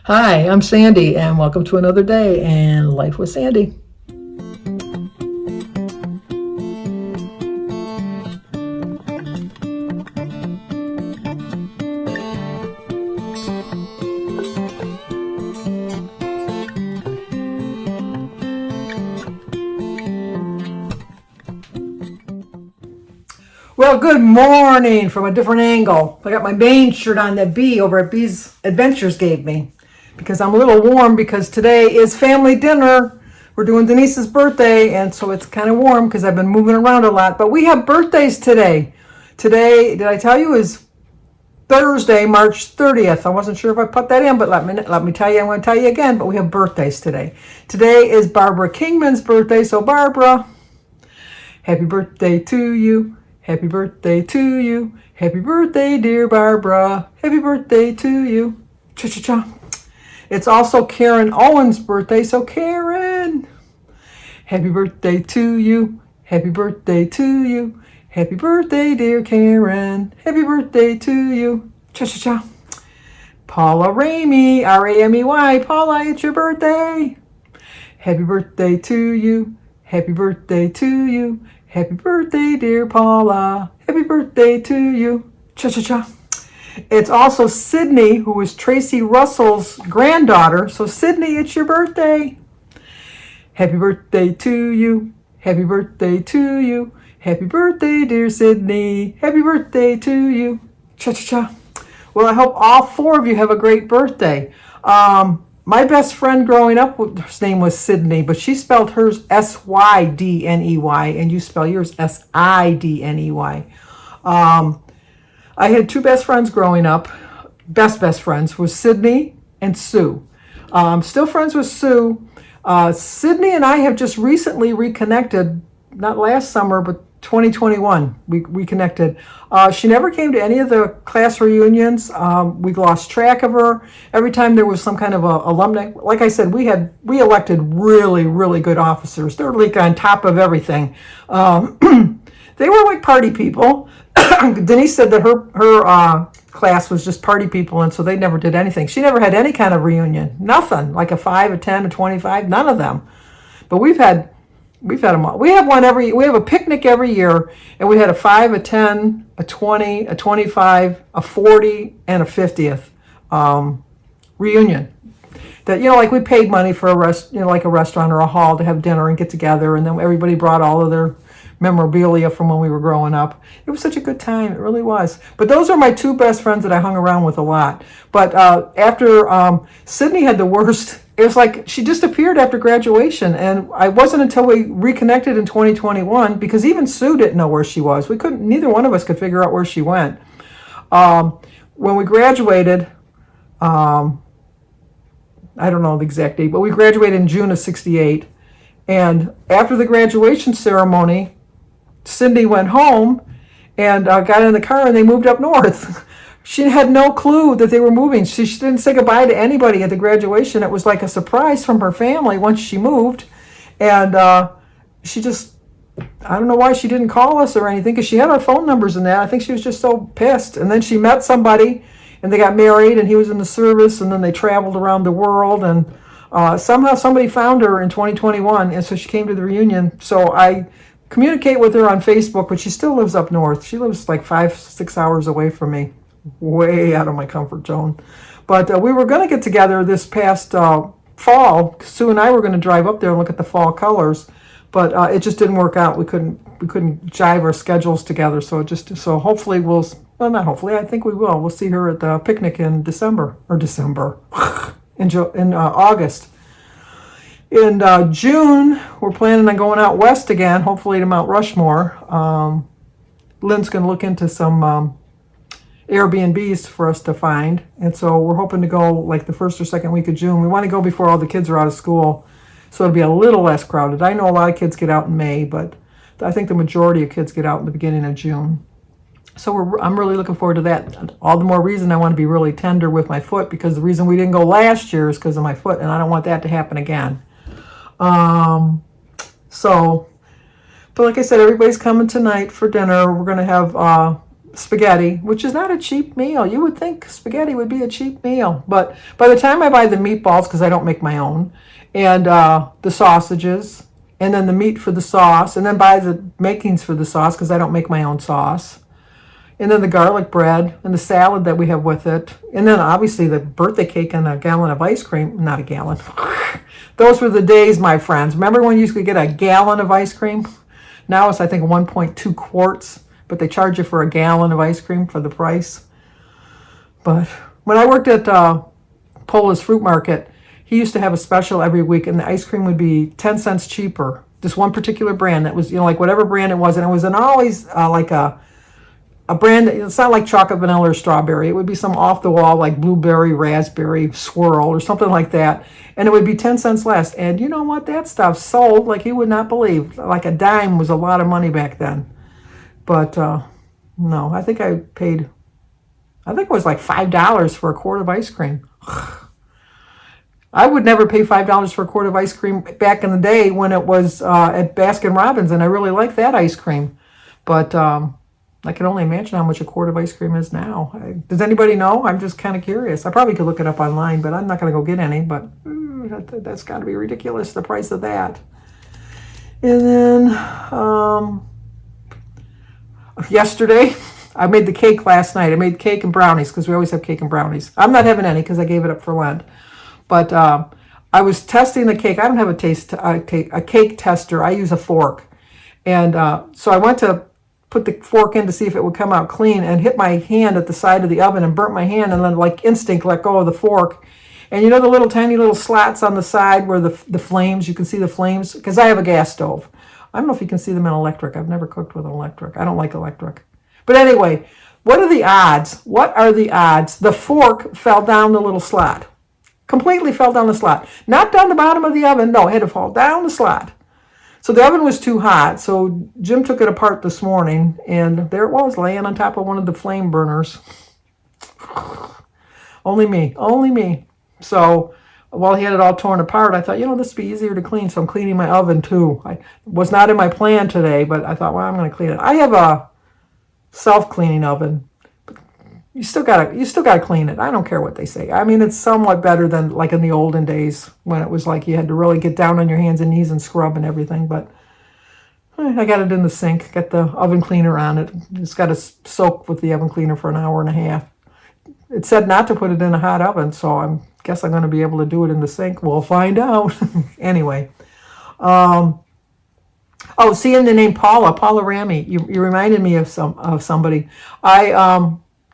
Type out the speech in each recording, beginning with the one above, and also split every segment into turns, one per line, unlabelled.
Hi, I'm Sandy, and welcome to another day in Life with Sandy. Well, good morning from a different angle. I got my Maine shirt on that Bee over at Bee's Adventures gave me because I'm a little warm because today is family dinner. We're doing Denise's birthday, and so it's kind of warm because I've been moving around a lot. But we have birthdays today. Today, did I tell you, is Thursday, March 30th. I wasn't sure if I put that in, but let me tell you, I'm going to tell you again, but we have birthdays today. Today is Barbara Kingman's birthday, so Barbara, happy birthday to you. Happy birthday to you. Happy birthday, dear Barbara. Happy birthday to you. Cha-cha-cha. It's also Karen Owen's birthday, so Karen, happy birthday to you. Happy birthday to you. Happy birthday, dear Karen. Happy birthday to you. Cha-cha-cha. Paula Ramey, R-A-M-E-Y. Paula, it's your birthday. Happy birthday to you. Happy birthday to you. Happy birthday, dear Paula. Happy birthday to you. Cha-cha-cha. It's also Sydney, who is Tracy Russell's granddaughter. So, Sydney, it's your birthday. Happy birthday to you. Happy birthday to you. Happy birthday, dear Sydney. Happy birthday to you. Cha-cha-cha. Well, I hope all four of you have a great birthday. My best friend growing up, her name was Sydney, but she spelled hers S-Y-D-N-E-Y, and you spell yours S-I-D-N-E-Y. I had two best friends growing up. Best friends was Sydney and Sue. Still friends with Sue. Sydney and I have just recently reconnected, not last summer, but 2021, we connected. She never came to any of the class reunions. We lost track of her. Every time there was some kind of a alumni, like I said, we elected really, really good officers. They're like on top of everything. They were like party people. Denise said that her class was just party people, and so they never did anything. She never had any kind of reunion. Nothing, like a 5, a 10, a 25, none of them. But we've had them all. We have a picnic every year, and we had a 5, a 10, a 20, a 25, a 40, and a 50th reunion. That, like we paid money for like a restaurant or a hall to have dinner and get together, and then everybody brought all of their memorabilia from when we were growing up. It was such a good time. It really was. But those are my two best friends that I hung around with a lot. But after Sydney had the worst, it was like she disappeared after graduation, and I wasn't until we reconnected in 2021, because even Sue didn't know where she was. Neither one of us could figure out where she went. When we graduated, I don't know the exact date, but we graduated in June of '68. And after the graduation ceremony, Cindy went home and got in the car, and they moved up north. She had no clue that they were moving. She didn't say goodbye to anybody at the graduation. It was like a surprise from her family once she moved. And she just, I don't know why she didn't call us or anything, because she had our phone numbers and that. I think she was just so pissed. And then she met somebody, and they got married, and he was in the service, and then they traveled around the world. And somehow somebody found her in 2021, and so she came to the reunion. So I communicate with her on Facebook, but she still lives up north. She lives like 5-6 hours away from me, way out of my comfort zone. But we were going to get together this past fall. Sue and I were going to drive up there and look at the fall colors, but it just didn't work out. We couldn't jive our schedules together. So hopefully not hopefully, I think we will. We'll see her at the picnic in in August. In June, we're planning on going out west again, hopefully to Mount Rushmore. Lynn's going to look into some Airbnbs for us to find, and so we're hoping to go like the first or second week of June. We want to go before all the kids are out of school, so it'll be a little less crowded. I know a lot of kids get out in May, but I think the majority of kids get out in the beginning of June. So I'm really looking forward to that. All the more reason I want to be really tender with my foot, because the reason we didn't go last year is because of my foot, and I don't want that to happen again. But like I said, everybody's coming tonight for dinner. We're going to have spaghetti, which is not a cheap meal. You would think spaghetti would be a cheap meal, but by the time I buy the meatballs, because I don't make my own, and the sausages, and then the meat for the sauce, and then buy the makings for the sauce because I don't make my own sauce, and then the garlic bread and the salad that we have with it, and then obviously the birthday cake and a gallon of ice cream. Not a gallon. Those were the days, my friends. Remember when you could get a gallon of ice cream? Now it's, I think, 1.2 quarts, but they charge you for a gallon of ice cream for the price. But when I worked at Pola's Fruit Market, he used to have a special every week, and the ice cream would be 10 cents cheaper. Just one particular brand that was, like whatever brand it was, and it was always like a brand. It's not like chocolate, vanilla, or strawberry. It would be some off the wall like blueberry, raspberry, swirl, or something like that, and it would be 10 cents less. And you know what? That stuff sold like you would not believe. Like a dime was a lot of money back then. But no, I think it was like $5 for a quart of ice cream. I would never pay $5 for a quart of ice cream back in the day when it was at Baskin Robbins, and I really liked that ice cream. But I can only imagine how much a quart of ice cream is now. Does anybody know? I'm just kind of curious. I probably could look it up online, but I'm not going to go get any. But that's got to be ridiculous, the price of that. And then yesterday, I made the cake last night. I made cake and brownies because we always have cake and brownies. I'm not having any because I gave it up for Lent. But I was testing the cake. I don't have a cake tester. I use a fork. And so I went to put the fork in to see if it would come out clean, and hit my hand at the side of the oven and burnt my hand, and then like instinct let go of the fork. And you know the little tiny little slats on the side where the flames, you can see the flames? Because I have a gas stove. I don't know if you can see them in electric. I've never cooked with an electric. I don't like electric. But anyway, what are the odds? What are the odds? The fork fell down the little slot. Completely fell down the slot. Not down the bottom of the oven. No, it had to fall down the slot. So the oven was too hot. So Jim took it apart this morning, and there it was laying on top of one of the flame burners. Only me. So while he had it all torn apart, I thought, this would be easier to clean. So I'm cleaning my oven too. I was not in my plan today, but I thought, well, I'm going to clean it. I have a self-cleaning oven. You still gotta clean it. I don't care what they say. I mean, it's somewhat better than like in the olden days when it was like you had to really get down on your hands and knees and scrub and everything. But I got it in the sink, got the oven cleaner on it. Just got to soak with the oven cleaner for an hour and a half. It said not to put it in a hot oven, so I guess I'm going to be able to do it in the sink. We'll find out. Anyway. Seeing the name Paula Ramy, you reminded me of somebody.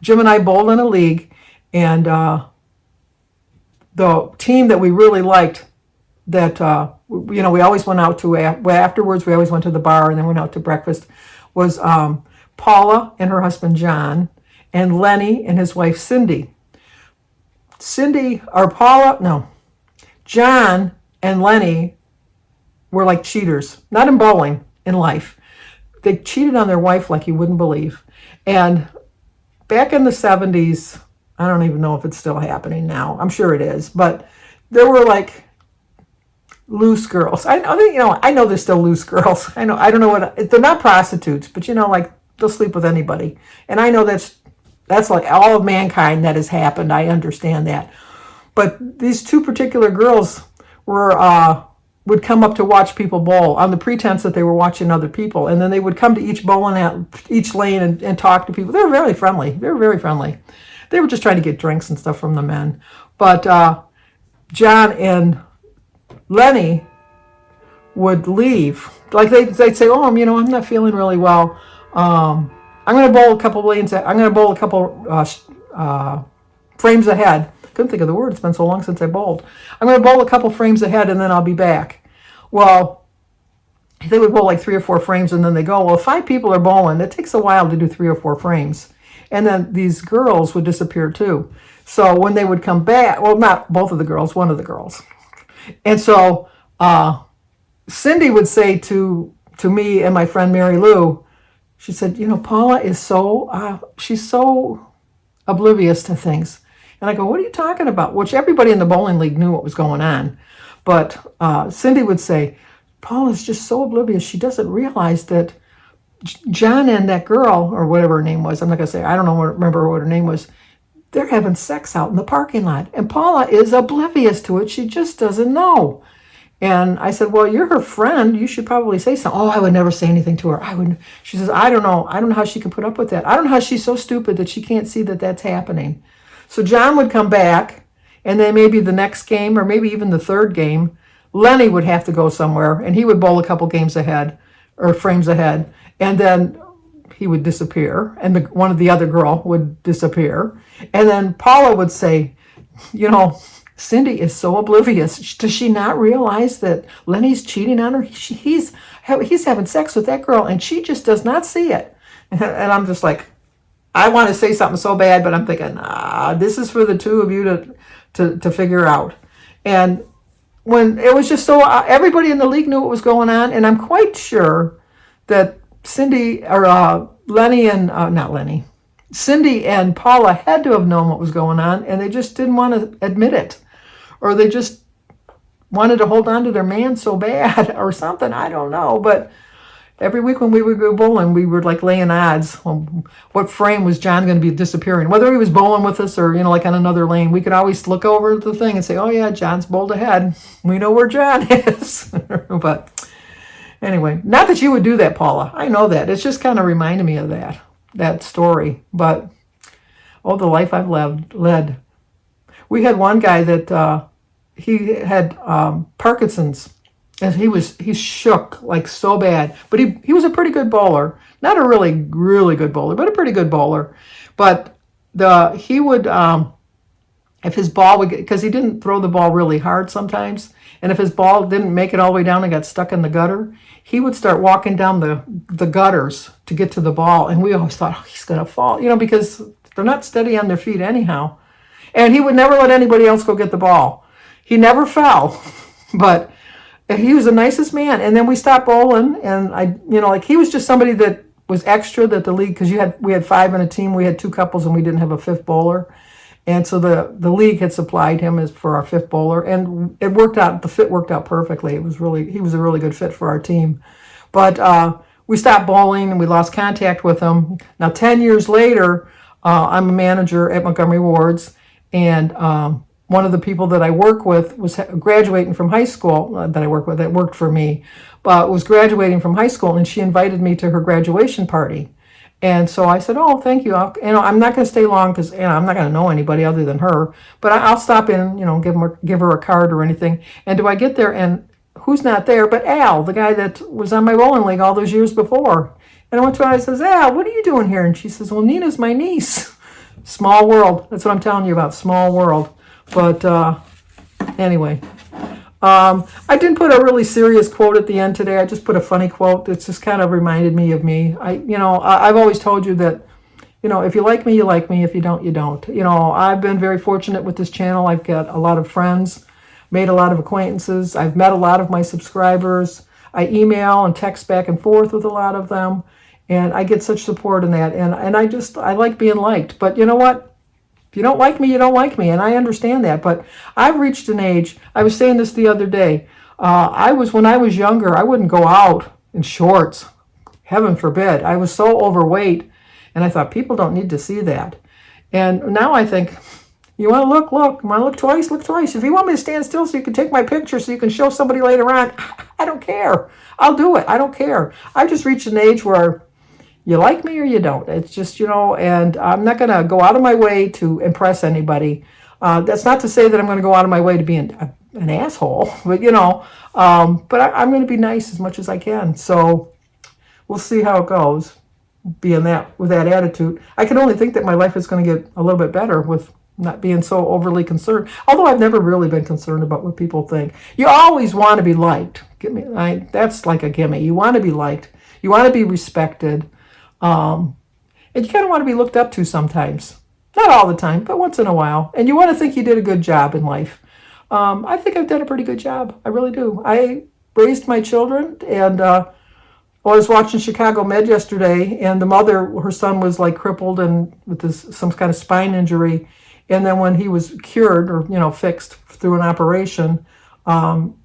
Jim and I bowled in a league, and the team that we really liked, that we always went out to afterwards. We always went to the bar and then went out to breakfast. Was Paula and her husband John, and Lenny and his wife Cindy. John and Lenny were like cheaters, not in bowling, in life. They cheated on their wife like you wouldn't believe, and back in the 70s, I don't even know if it's still happening now. I'm sure it is, but there were like loose girls. I know there's still loose girls. I don't know they're not prostitutes, but like they'll sleep with anybody. And I know that's like all of mankind that has happened. I understand that. But these two particular girls would come up to watch people bowl on the pretense that they were watching other people. And then they would come to each lane and talk to people. They were very friendly. They were just trying to get drinks and stuff from the men. But John and Lenny would leave. Like they'd say, I'm not feeling really well. I'm going to bowl a couple lanes. I'm going to bowl a couple frames ahead. Couldn't think of the word. It's been so long since I bowled. I'm going to bowl a couple frames ahead, and then I'll be back. Well, they would bowl like 3 or 4 frames, and then they go. Well, if 5 people are bowling, it takes a while to do 3 or 4 frames. And then these girls would disappear too. So when they would come back, well, not both of the girls, one of the girls. And so Cindy would say to me and my friend Mary Lou, she said, Paula is she's so oblivious to things. And I go, what are you talking about? Which everybody in the bowling league knew what was going on. But Cindy would say, Paula's just so oblivious. She doesn't realize that John and that girl, or whatever her name was, I'm not going to say, I don't know, remember what her name was, they're having sex out in the parking lot. And Paula is oblivious to it. She just doesn't know. And I said, well, you're her friend. You should probably say something. Oh, I would never say anything to her. I would. She says, I don't know. I don't know how she can put up with that. I don't know how she's so stupid that she can't see that that's happening. So John would come back, and then maybe the next game, or maybe even the third game, Lenny would have to go somewhere, and he would bowl a couple games ahead, or frames ahead, and then he would disappear, and one of the other girl would disappear. And then Paula would say, Cindy is so oblivious. Does she not realize that Lenny's cheating on her? He's having sex with that girl, and she just does not see it. And I'm just like, I want to say something so bad, but I'm thinking, this is for the two of you to figure out. And when it was just so, everybody in the league knew what was going on, and I'm quite sure that Cindy and Paula had to have known what was going on, and they just didn't want to admit it, or they just wanted to hold on to their man so bad, or something. I don't know. But every week when we would go bowling, we were like laying odds on what frame was John going to be disappearing, whether he was bowling with us or like on another lane. We could always look over at the thing and say, oh yeah, John's bowled ahead. We know where John is. But anyway, not that you would do that, Paula. I know that. It's just kind of reminded me of that story. But the life I've led. We had one guy that he had Parkinson's, and he shook like so bad. But he was a pretty good bowler, not a really really good bowler, but a pretty good bowler. But he would if his ball would, because he didn't throw the ball really hard sometimes, and if his ball didn't make it all the way down and got stuck in the gutter, he would start walking down the gutters to get to the ball, and we always thought, he's gonna fall, because they're not steady on their feet anyhow. And he would never let anybody else go get the ball. He never fell, but he was the nicest man. And then we stopped bowling, and he was just somebody that was extra that the league, because we had 5 in a team, we had 2 couples, and we didn't have a 5th bowler. And so the league had supplied him as for our 5th bowler, and it worked out. The fit worked out perfectly. He was a really good fit for our team. But we stopped bowling, and we lost contact with him. Now 10 years later, I'm a manager at Montgomery Ward's, and one of the people that I work with was graduating from high school that worked for me, but was graduating from high school, and she invited me to her graduation party. And so I said, oh, thank you. I'm not going to stay long because I'm not going to know anybody other than her, but I'll stop in, give her a card or anything. And do I get there, and who's not there but Al, the guy that was on my bowling league all those years before. And I went to her and I says, Al, what are you doing here? And she says, well, Nina's my niece. Small world. That's what I'm telling you about, small world. But anyway, I didn't put a really serious quote at the end today. I just put a funny quote. It's just kind of reminded me of me. I've always told you that, if you like me, you like me. If you don't, you don't. I've been very fortunate with this channel. I've got a lot of friends, made a lot of acquaintances. I've met a lot of my subscribers. I email and text back and forth with a lot of them. And I get such support in that. And I like being liked. But you know what? If you don't like me, you don't like me, and I understand that. But I've reached an age, I was saying this the other day, when I was younger, I wouldn't go out in shorts. Heaven forbid. I was so overweight, and I thought, people don't need to see that. And now I think, you want to look? You want to look twice? Look twice. If you want me to stand still so you can take my picture so you can show somebody later on, I don't care. I'll do it. I don't care. I've just reached an age where you like me or you don't. It's just, and I'm not going to go out of my way to impress anybody. That's not to say that I'm going to go out of my way to be an asshole, but, but I'm going to be nice as much as I can. So we'll see how it goes, with that attitude. I can only think that my life is going to get a little bit better with not being so overly concerned. Although I've never really been concerned about what people think. You always want to be liked. That's like a gimme. You want to be liked. You want to be respected. And you kind of want to be looked up to sometimes. Not all the time, but once in a while. And you want to think you did a good job in life. I think I've done a pretty good job. I really do. I raised my children, and I was watching Chicago Med yesterday, and the mother, her son was like crippled and with some kind of spine injury. And then when he was cured or, fixed through an operation,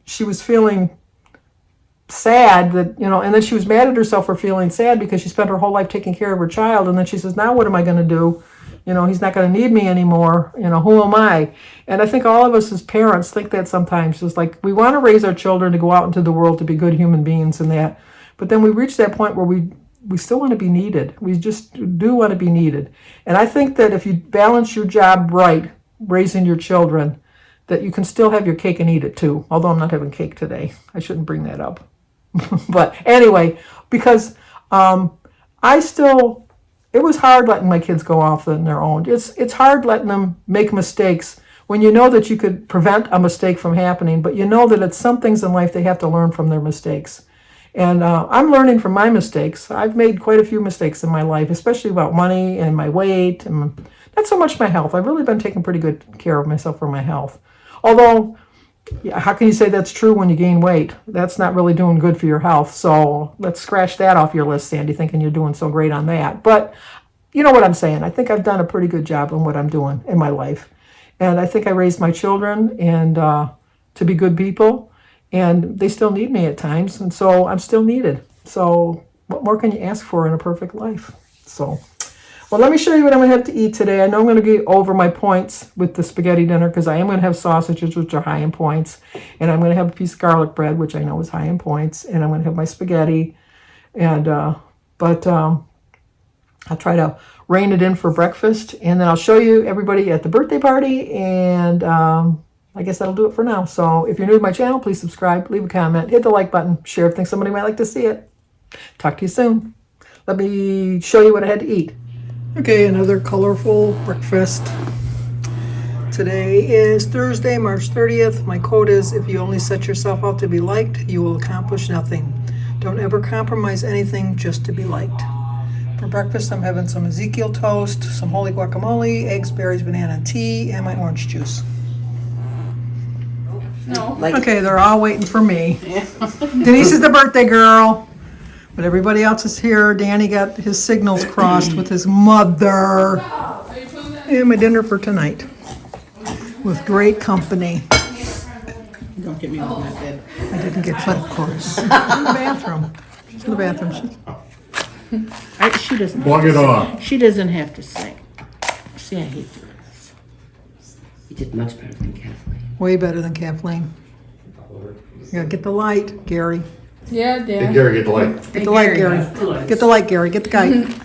she was feeling sad that, and then she was mad at herself for feeling sad because she spent her whole life taking care of her child. And then she says, now what am I going to do? He's not going to need me anymore. Who am I? And I think all of us as parents think that sometimes. It's like we want to raise our children to go out into the world to be good human beings and that. But then we reach that point where we still want to be needed. We just do want to be needed. And I think that if you balance your job right, raising your children, that you can still have your cake and eat it too. Although I'm not having cake today. I shouldn't bring that up. But anyway, because it was hard letting my kids go off on their own. It's hard letting them make mistakes when you know that you could prevent a mistake from happening, but you know that it's some things in life they have to learn from their mistakes. And I'm learning from my mistakes. I've made quite a few mistakes in my life, especially about money and my weight, and not so much my health. I've really been taking pretty good care of myself for my health. Although, how can you say that's true when you gain weight? That's not really doing good for your health. So let's scratch that off your list, Sandy, thinking you're doing so great on that. But you know what I'm saying. I think I've done a pretty good job in what I'm doing in my life. And I think I raised my children and to be good people. And they still need me at times. And so I'm still needed. So what more can you ask for in a perfect life? So, well, let me show you what I'm going to have to eat today. I know I'm going to get over my points with the spaghetti dinner because I am going to have sausages, which are high in points. And I'm going to have a piece of garlic bread, which I know is high in points. And I'm going to have my spaghetti. And, I'll try to rein it in for breakfast. And then I'll show you everybody at the birthday party. And I guess that'll do it for now. So if you're new to my channel, please subscribe, leave a comment, hit the like button, share if you think somebody might like to see it. Talk to you soon. Let me show you what I had to eat. Okay, another colorful breakfast. Today is Thursday, March 30th. My quote is, if you only set yourself out to be liked, you will accomplish nothing. Don't ever compromise anything just to be liked. For breakfast, I'm having some Ezekiel toast, some holy guacamole, eggs, berries, banana, and tea, and my orange juice.
No.
Okay, they're all waiting for me. Denise is the birthday girl. But everybody else is here. Danny got his signals crossed with his mother. And my dinner for tonight. With great company.
Don't get me on that bed.
I didn't get you, of course. She's in the bathroom. She's in the bathroom.
She doesn't.
Plug it on.
She doesn't have to sing. See, I hate doing this.
You did much better than Kathleen.
Way better than Kathleen. You gotta get the light, Gary.
Yeah,
Hey,
Dad.
Gary, get the light.
Get the light, Gary. Get the light, Gary. Get the kite. And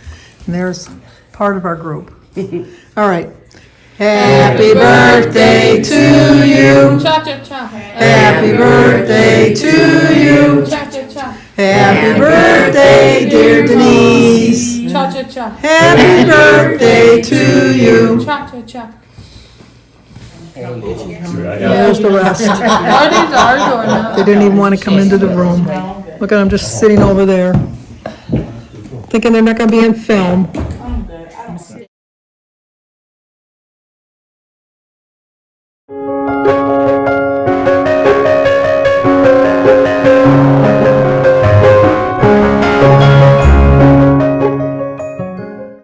there's part of our group. All right. Happy birthday to you.
Cha-cha-cha.
Happy birthday to you.
Cha-cha-cha.
Happy birthday, dear Denise.
Cha-cha-cha.
Happy birthday to you.
Cha-cha-cha.
There's the rest.
Parties are going on.
They didn't even want to come into the room. Look at them just sitting over there. Thinking they're not going to be in film.